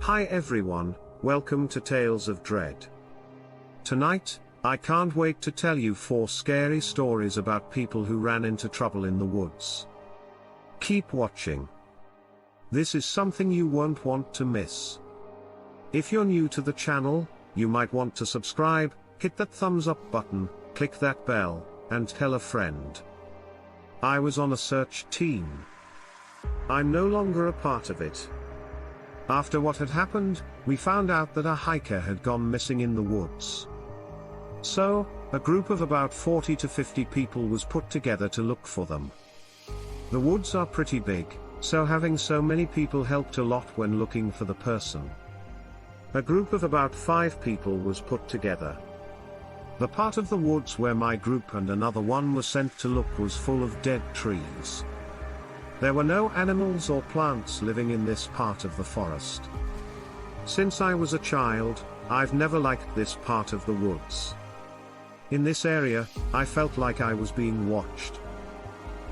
Hi everyone, welcome to Tales of Dread. Tonight, I can't wait to tell you 4 scary stories about people who ran into trouble in the woods. Keep watching. This is something you won't want to miss. If you're new to the channel, you might want to subscribe, hit that thumbs up button, click that bell, and tell a friend. I was on a search team. I'm no longer a part of it. After what had happened, we found out that a hiker had gone missing in the woods. So, a group of about 40 to 50 people was put together to look for them. The woods are pretty big, so having so many people helped a lot when looking for the person. A group of about 5 people was put together. The part of the woods where my group and another one were sent to look was full of dead trees. There were no animals or plants living in this part of the forest. Since I was a child, I've never liked this part of the woods. In this area, I felt like I was being watched.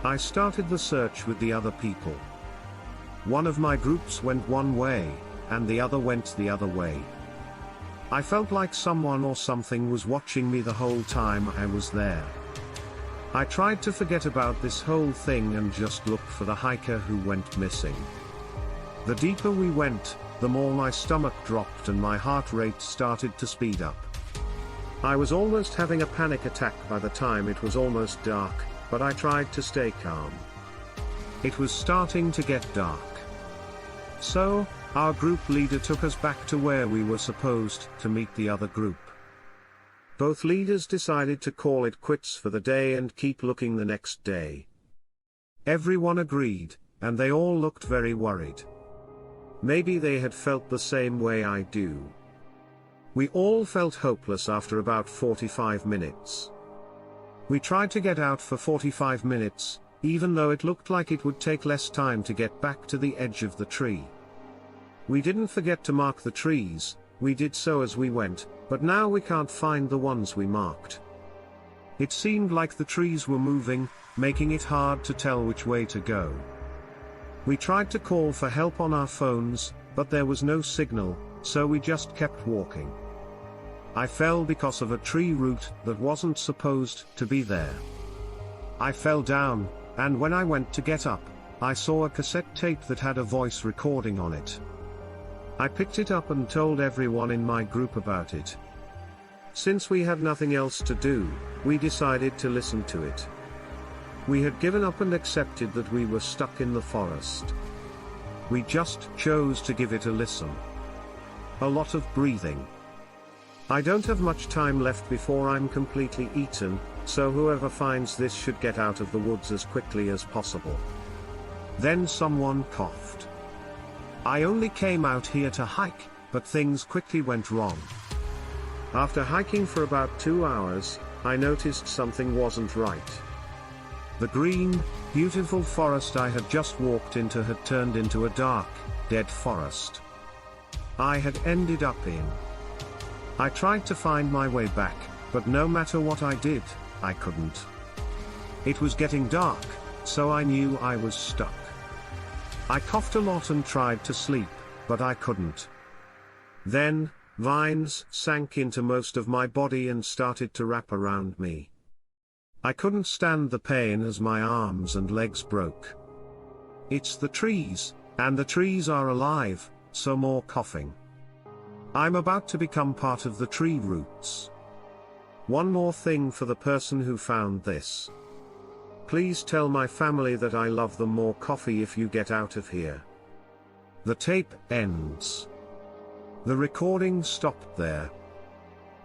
I started the search with the other people. One of my groups went one way, and the other went the other way. I felt like someone or something was watching me the whole time I was there. I tried to forget about this whole thing and just look for the hiker who went missing. The deeper we went, the more my stomach dropped and my heart rate started to speed up. I was almost having a panic attack by the time it was almost dark, but I tried to stay calm. It was starting to get dark. So, our group leader took us back to where we were supposed to meet the other group. Both leaders decided to call it quits for the day and keep looking the next day. Everyone agreed, and they all looked very worried. Maybe they had felt the same way I do. We all felt hopeless after about 45 minutes. We tried to get out for 45 minutes, even though it looked like it would take less time to get back to the edge of the tree. We didn't forget to mark the trees, we did so as we went, but now we can't find the ones we marked. It seemed like the trees were moving, making it hard to tell which way to go. We tried to call for help on our phones, but there was no signal, so we just kept walking. I fell because of a tree root that wasn't supposed to be there. I fell down, and when I went to get up, I saw a cassette tape that had a voice recording on it. I picked it up and told everyone in my group about it. Since we had nothing else to do, we decided to listen to it. We had given up and accepted that we were stuck in the forest. We just chose to give it a listen. A lot of breathing. I don't have much time left before I'm completely eaten, so whoever finds this should get out of the woods as quickly as possible. Then someone coughed. I only came out here to hike, but things quickly went wrong. After hiking for about 2 hours, I noticed something wasn't right. The green, beautiful forest I had just walked into had turned into a dark, dead forest. I had ended up in. I tried to find my way back, but no matter what I did, I couldn't. It was getting dark, so I knew I was stuck. I coughed a lot and tried to sleep, but I couldn't. Then, vines sank into most of my body and started to wrap around me. I couldn't stand the pain as my arms and legs broke. It's the trees, and the trees are alive, so more coughing. I'm about to become part of the tree roots. One more thing for the person who found this. Please tell my family that I love them. More coffee if you get out of here. The tape ends. The recording stopped there.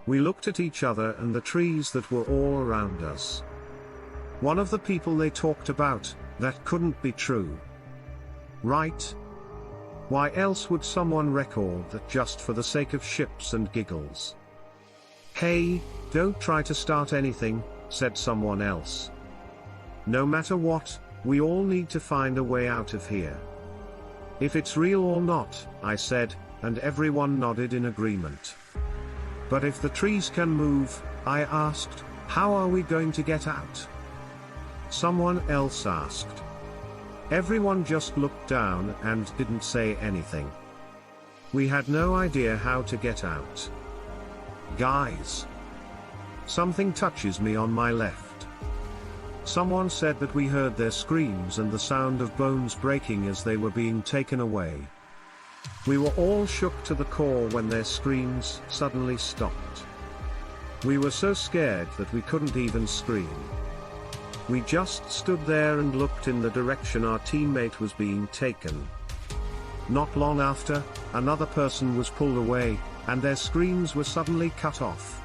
We looked at each other and the trees that were all around us. One of the people they talked about, that couldn't be true. Right? Why else would someone record that just for the sake of ships and giggles? Hey, don't try to start anything, said someone else. No matter what, we all need to find a way out of here. If it's real or not, I said, and everyone nodded in agreement. But if the trees can move, I asked, how are we going to get out? Someone else asked. Everyone just looked down and didn't say anything. We had no idea how to get out. Guys. Something touches me on my left. Someone said that we heard their screams and the sound of bones breaking as they were being taken away. We were all shook to the core when their screams suddenly stopped. We were so scared that we couldn't even scream. We just stood there and looked in the direction our teammate was being taken. Not long after, another person was pulled away, and their screams were suddenly cut off.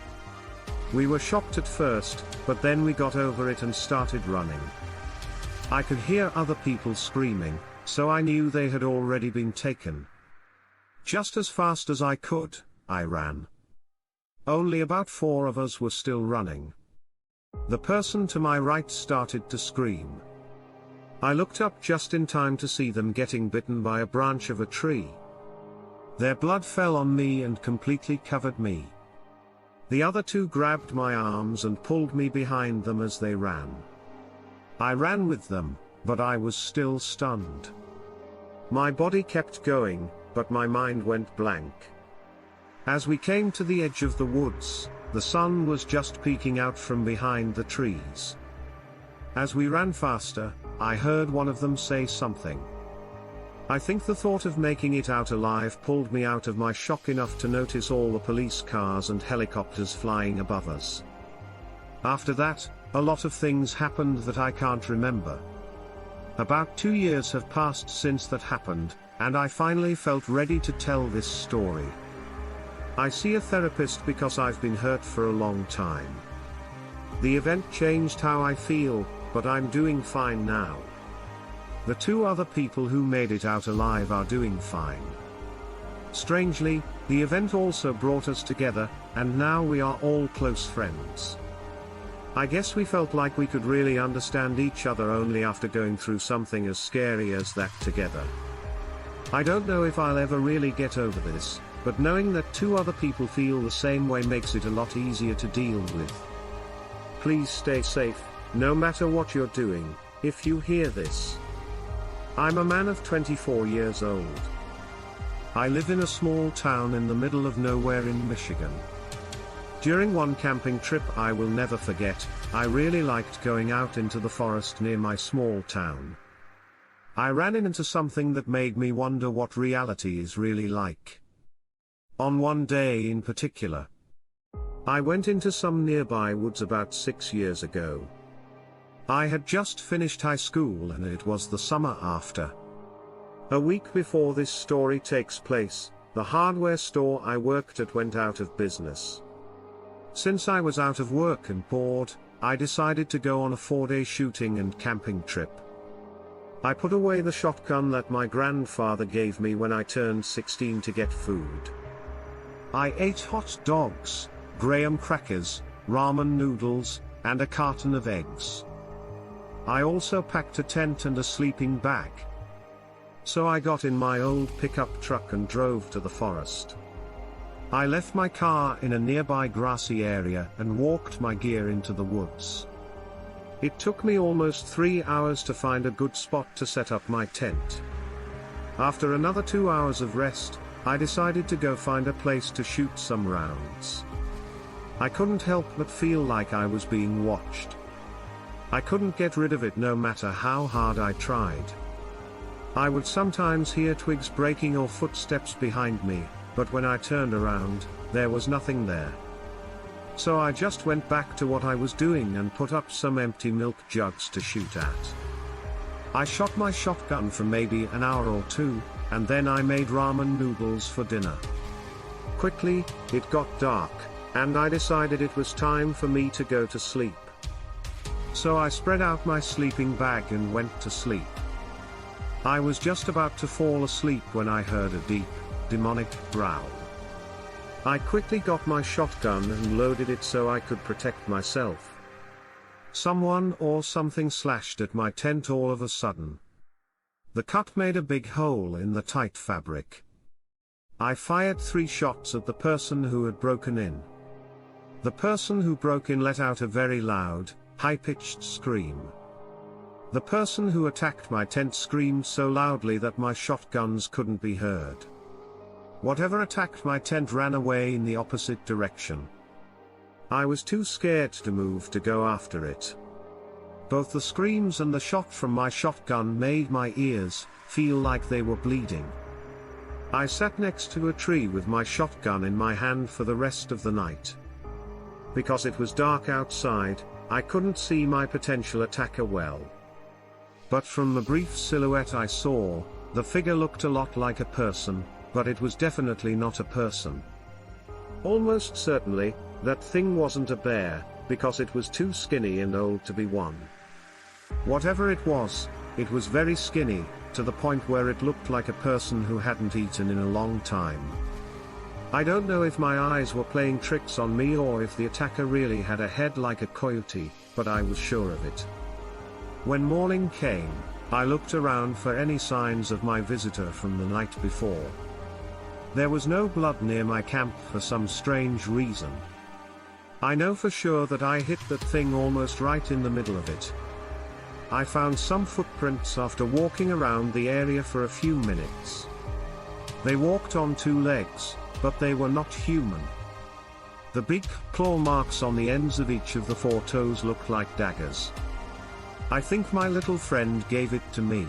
We were shocked at first, but then we got over it and started running. I could hear other people screaming, so I knew they had already been taken. Just as fast as I could, I ran. Only about 4 of us were still running. The person to my right started to scream. I looked up just in time to see them getting bitten by a branch of a tree. Their blood fell on me and completely covered me. The other 2 grabbed my arms and pulled me behind them as they ran. I ran with them, but I was still stunned. My body kept going, but my mind went blank. As we came to the edge of the woods, the sun was just peeking out from behind the trees. As we ran faster, I heard one of them say something. I think the thought of making it out alive pulled me out of my shock enough to notice all the police cars and helicopters flying above us. After that, a lot of things happened that I can't remember. About 2 years have passed since that happened, and I finally felt ready to tell this story. I see a therapist because I've been hurt for a long time. The event changed how I feel, but I'm doing fine now. The 2 other people who made it out alive are doing fine. Strangely, the event also brought us together, and now we are all close friends. I guess we felt like we could really understand each other only after going through something as scary as that together. I don't know if I'll ever really get over this, but knowing that 2 other people feel the same way makes it a lot easier to deal with. Please stay safe, no matter what you're doing, if you hear this. I'm a man of 24 years old. I live in a small town in the middle of nowhere in Michigan. During one camping trip I will never forget, I really liked going out into the forest near my small town. I ran into something that made me wonder what reality is really like. On one day in particular, I went into some nearby woods about 6 years ago. I had just finished high school and it was the summer after. A week before this story takes place, the hardware store I worked at went out of business. Since I was out of work and bored, I decided to go on a 4-day shooting and camping trip. I put away the shotgun that my grandfather gave me when I turned 16 to get food. I ate hot dogs, graham crackers, ramen noodles, and a carton of eggs. I also packed a tent and a sleeping bag. So I got in my old pickup truck and drove to the forest. I left my car in a nearby grassy area and walked my gear into the woods. It took me almost 3 hours to find a good spot to set up my tent. After another 2 hours of rest, I decided to go find a place to shoot some rounds. I couldn't help but feel like I was being watched. I couldn't get rid of it no matter how hard I tried. I would sometimes hear twigs breaking or footsteps behind me, but when I turned around, there was nothing there. So I just went back to what I was doing and put up some empty milk jugs to shoot at. I shot my shotgun for maybe an hour or 2, and then I made ramen noodles for dinner. Quickly, it got dark, and I decided it was time for me to go to sleep. So I spread out my sleeping bag and went to sleep. I was just about to fall asleep when I heard a deep, demonic growl. I quickly got my shotgun and loaded it so I could protect myself. Someone or something slashed at my tent all of a sudden. The cut made a big hole in the tight fabric. I fired 3 shots at the person who had broken in. The person who broke in let out a very loud, high-pitched scream. The person who attacked my tent screamed so loudly that my shotguns couldn't be heard. Whatever attacked my tent ran away in the opposite direction. I was too scared to move to go after it. Both the screams and the shot from my shotgun made my ears feel like they were bleeding. I sat next to a tree with my shotgun in my hand for the rest of the night. Because it was dark outside, I couldn't see my potential attacker well. But from the brief silhouette I saw, the figure looked a lot like a person, but it was definitely not a person. Almost certainly, that thing wasn't a bear, because it was too skinny and old to be one. Whatever it was very skinny, to the point where it looked like a person who hadn't eaten in a long time. I don't know if my eyes were playing tricks on me or if the attacker really had a head like a coyote, but I was sure of it. When morning came, I looked around for any signs of my visitor from the night before. There was no blood near my camp for some strange reason. I know for sure that I hit that thing almost right in the middle of it. I found some footprints after walking around the area for a few minutes. They walked on two legs, but they were not human. The big claw marks on the ends of each of the four toes looked like daggers. I think my little friend gave it to me.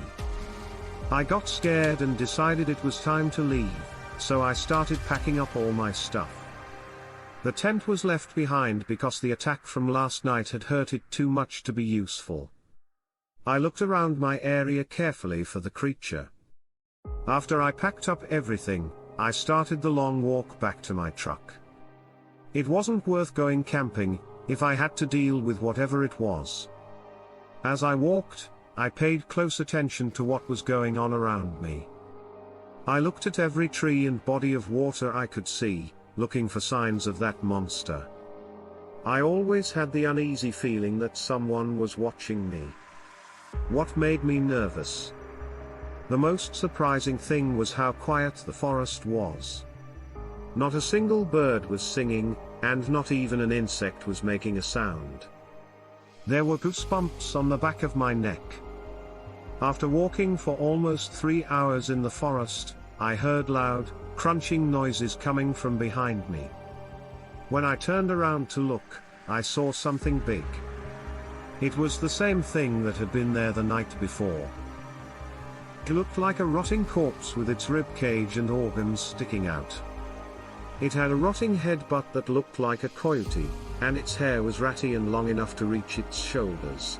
I got scared and decided it was time to leave, so I started packing up all my stuff. The tent was left behind because the attack from last night had hurt it too much to be useful. I looked around my area carefully for the creature. After I packed up everything, I started the long walk back to my truck. It wasn't worth going camping, if I had to deal with whatever it was. As I walked, I paid close attention to what was going on around me. I looked at every tree and body of water I could see, looking for signs of that monster. I always had the uneasy feeling that someone was watching me. What made me nervous? The most surprising thing was how quiet the forest was. Not a single bird was singing, and not even an insect was making a sound. There were goosebumps on the back of my neck. After walking for almost 3 hours in the forest, I heard loud, crunching noises coming from behind me. When I turned around to look, I saw something big. It was the same thing that had been there the night before. It looked like a rotting corpse with its rib cage and organs sticking out. It had a rotting head butt that looked like a coyote, and its hair was ratty and long enough to reach its shoulders.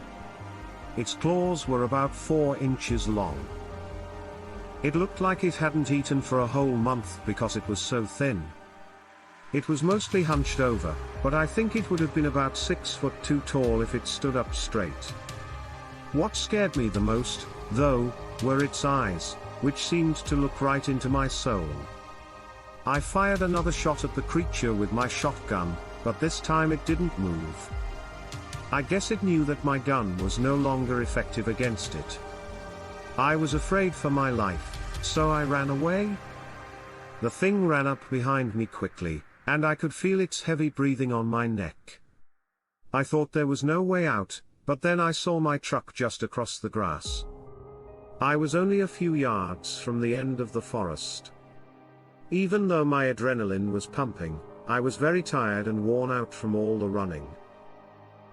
Its claws were about 4 inches long. It looked like it hadn't eaten for a whole month because it was so thin. It was mostly hunched over, but I think it would have been about 6'2" tall if it stood up straight. What scared me the most, though, were its eyes, which seemed to look right into my soul. I fired another shot at the creature with my shotgun, but this time it didn't move. I guess it knew that my gun was no longer effective against it. I was afraid for my life, so I ran away. The thing ran up behind me quickly, and I could feel its heavy breathing on my neck. I thought there was no way out, but then I saw my truck just across the grass. I was only a few yards from the end of the forest. Even though my adrenaline was pumping, I was very tired and worn out from all the running.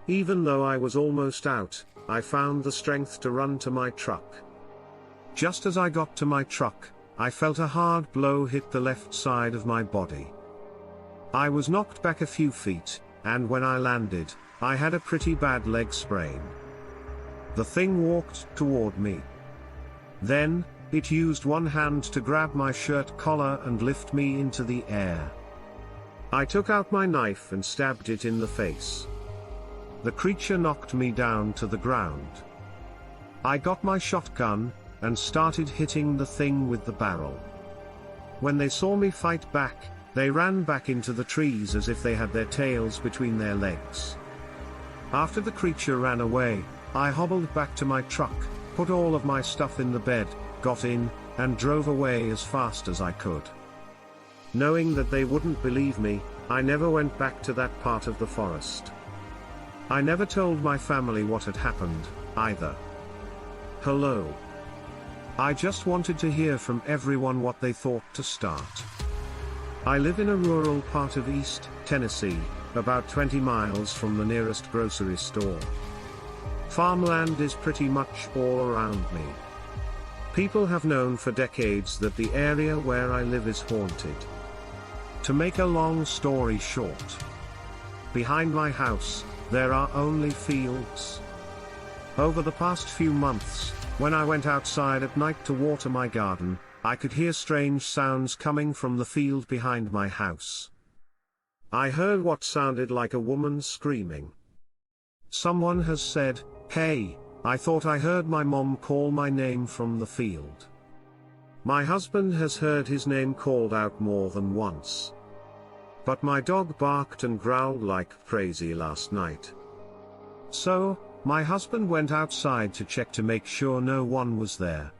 Even though I was almost out, I found the strength to run to my truck. Just as I got to my truck, I felt a hard blow hit the left side of my body. I was knocked back a few feet, and when I landed, I had a pretty bad leg sprain. The thing walked toward me. Then, it used one hand to grab my shirt collar and lift me into the air. I took out my knife and stabbed it in the face. The creature knocked me down to the ground. I got my shotgun, and started hitting the thing with the barrel. When they saw me fight back, they ran back into the trees as if they had their tails between their legs. After the creature ran away, I hobbled back to my truck, put all of my stuff in the bed, got in, and drove away as fast as I could. Knowing that they wouldn't believe me, I never went back to that part of the forest. I never told my family what had happened, either. Hello. I just wanted to hear from everyone what they thought to start. I live in a rural part of East Tennessee, about 20 miles from the nearest grocery store. Farmland is pretty much all around me. People have known for decades that the area where I live is haunted. To make a long story short, behind my house, there are only fields. Over the past few months, when I went outside at night to water my garden, I could hear strange sounds coming from the field behind my house. I heard what sounded like a woman screaming. Someone has said, "Hey, I thought I heard my mom call my name from the field." My husband has heard his name called out more than once. But my dog barked and growled like crazy last night. So, my husband went outside to check to make sure no one was there.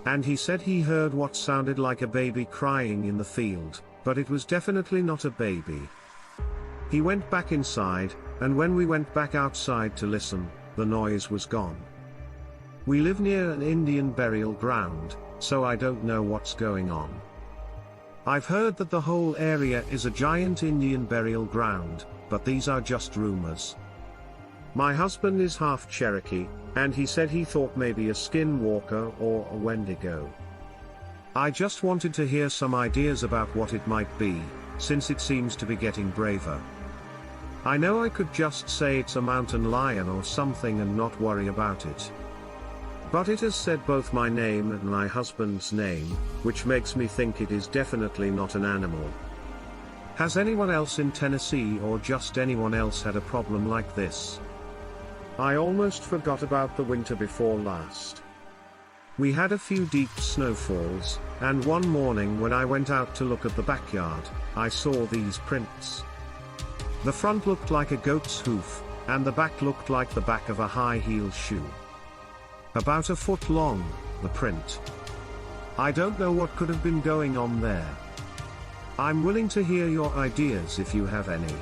And he said he heard what sounded like a baby crying in the field, but it was definitely not a baby. He went back inside, and when we went back outside to listen, the noise was gone. We live near an Indian burial ground, so I don't know what's going on. I've heard that the whole area is a giant Indian burial ground, but these are just rumors. My husband is half Cherokee, and he said he thought maybe a skinwalker or a wendigo. I just wanted to hear some ideas about what it might be, since it seems to be getting braver. I know I could just say it's a mountain lion or something and not worry about it. But it has said both my name and my husband's name, which makes me think it is definitely not an animal. Has anyone else in Tennessee or just anyone else had a problem like this? I almost forgot about the winter before last. We had a few deep snowfalls, and one morning when I went out to look at the backyard, I saw these prints. The front looked like a goat's hoof, and the back looked like the back of a high-heel shoe. About a foot long, the print. I don't know what could have been going on there. I'm willing to hear your ideas if you have any.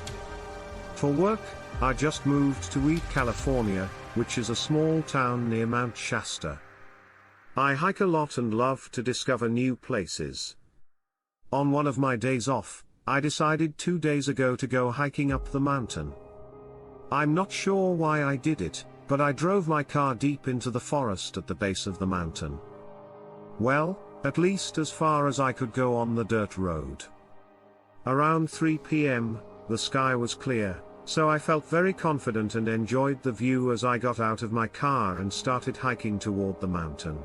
For work, I just moved to Weed, California, which is a small town near Mount Shasta. I hike a lot and love to discover new places. On one of my days off, I decided 2 days ago to go hiking up the mountain. I'm not sure why I did it, but I drove my car deep into the forest at the base of the mountain. Well, at least as far as I could go on the dirt road. Around 3 p.m., the sky was clear, so I felt very confident and enjoyed the view as I got out of my car and started hiking toward the mountain.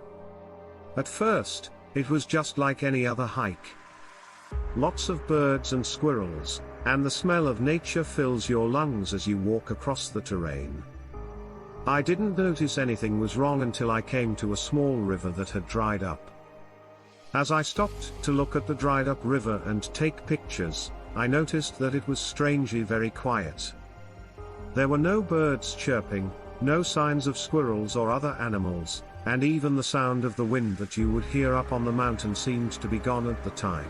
At first, it was just like any other hike. Lots of birds and squirrels, and the smell of nature fills your lungs as you walk across the terrain. I didn't notice anything was wrong until I came to a small river that had dried up. As I stopped to look at the dried up river and take pictures, I noticed that it was strangely very quiet. There were no birds chirping, no signs of squirrels or other animals, and even the sound of the wind that you would hear up on the mountain seemed to be gone at the time.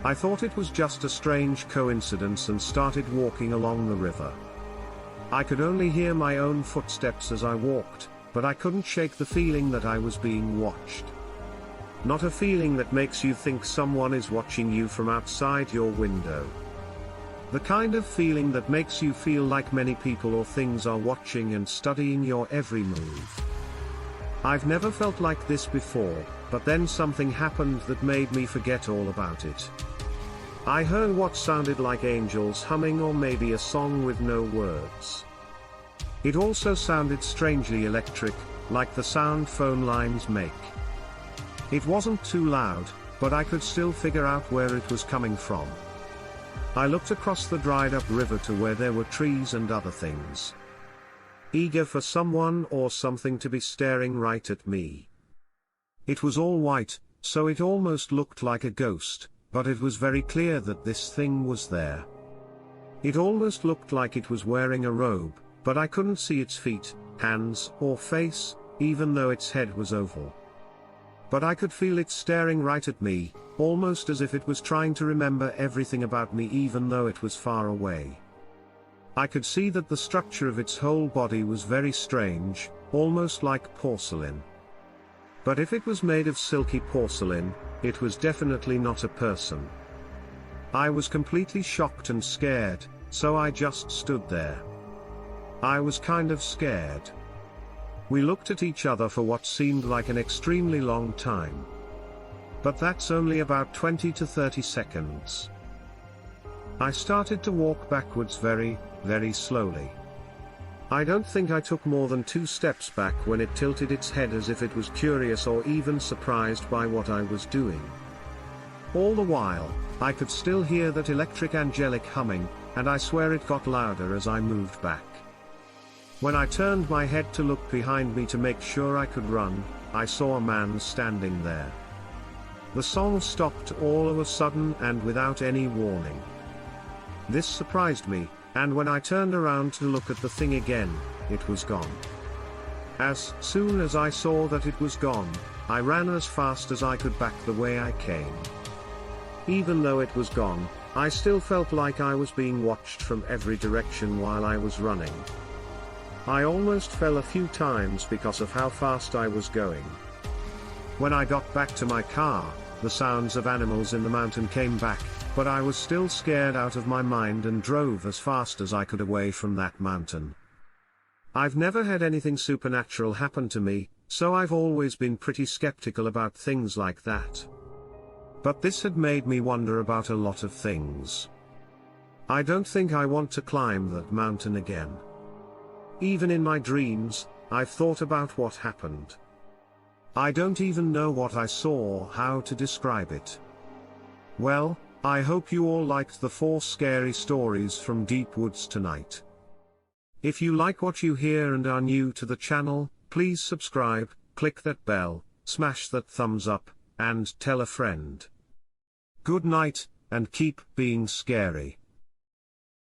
I thought it was just a strange coincidence and started walking along the river. I could only hear my own footsteps as I walked, but I couldn't shake the feeling that I was being watched. Not a feeling that makes you think someone is watching you from outside your window. The kind of feeling that makes you feel like many people or things are watching and studying your every move. I've never felt like this before, but then something happened that made me forget all about it. I heard what sounded like angels humming or maybe a song with no words. It also sounded strangely electric, like the sound phone lines make. It wasn't too loud, but I could still figure out where it was coming from. I looked across the dried up river to where there were trees and other things. Eager for someone or something to be staring right at me. It was all white, so it almost looked like a ghost, but it was very clear that this thing was there. It almost looked like it was wearing a robe, but I couldn't see its feet, hands, or face, even though its head was oval. But I could feel it staring right at me, almost as if it was trying to remember everything about me even though it was far away. I could see that the structure of its whole body was very strange, almost like porcelain. But if it was made of silky porcelain, it was definitely not a person. I was completely shocked and scared, so I just stood there. I was kind of scared. We looked at each other for what seemed like an extremely long time. But that's only about 20 to 30 seconds. I started to walk backwards very, very slowly. I don't think I took more than 2 steps back when it tilted its head as if it was curious or even surprised by what I was doing. All the while, I could still hear that electric angelic humming, and I swear it got louder as I moved back. When I turned my head to look behind me to make sure I could run, I saw a man standing there. The song stopped all of a sudden and without any warning. This surprised me, and when I turned around to look at the thing again, it was gone. As soon as I saw that it was gone, I ran as fast as I could back the way I came. Even though it was gone, I still felt like I was being watched from every direction while I was running. I almost fell a few times because of how fast I was going. When I got back to my car, the sounds of animals in the mountain came back, but I was still scared out of my mind and drove as fast as I could away from that mountain. I've never had anything supernatural happen to me, so I've always been pretty skeptical about things like that. But this had made me wonder about a lot of things. I don't think I want to climb that mountain again. Even in my dreams, I've thought about what happened. I don't even know what I saw or how to describe it. Well, I hope you all liked the 4 scary stories from Deep Woods tonight. If you like what you hear and are new to the channel, please subscribe, click that bell, smash that thumbs up, and tell a friend. Good night, and keep being scary.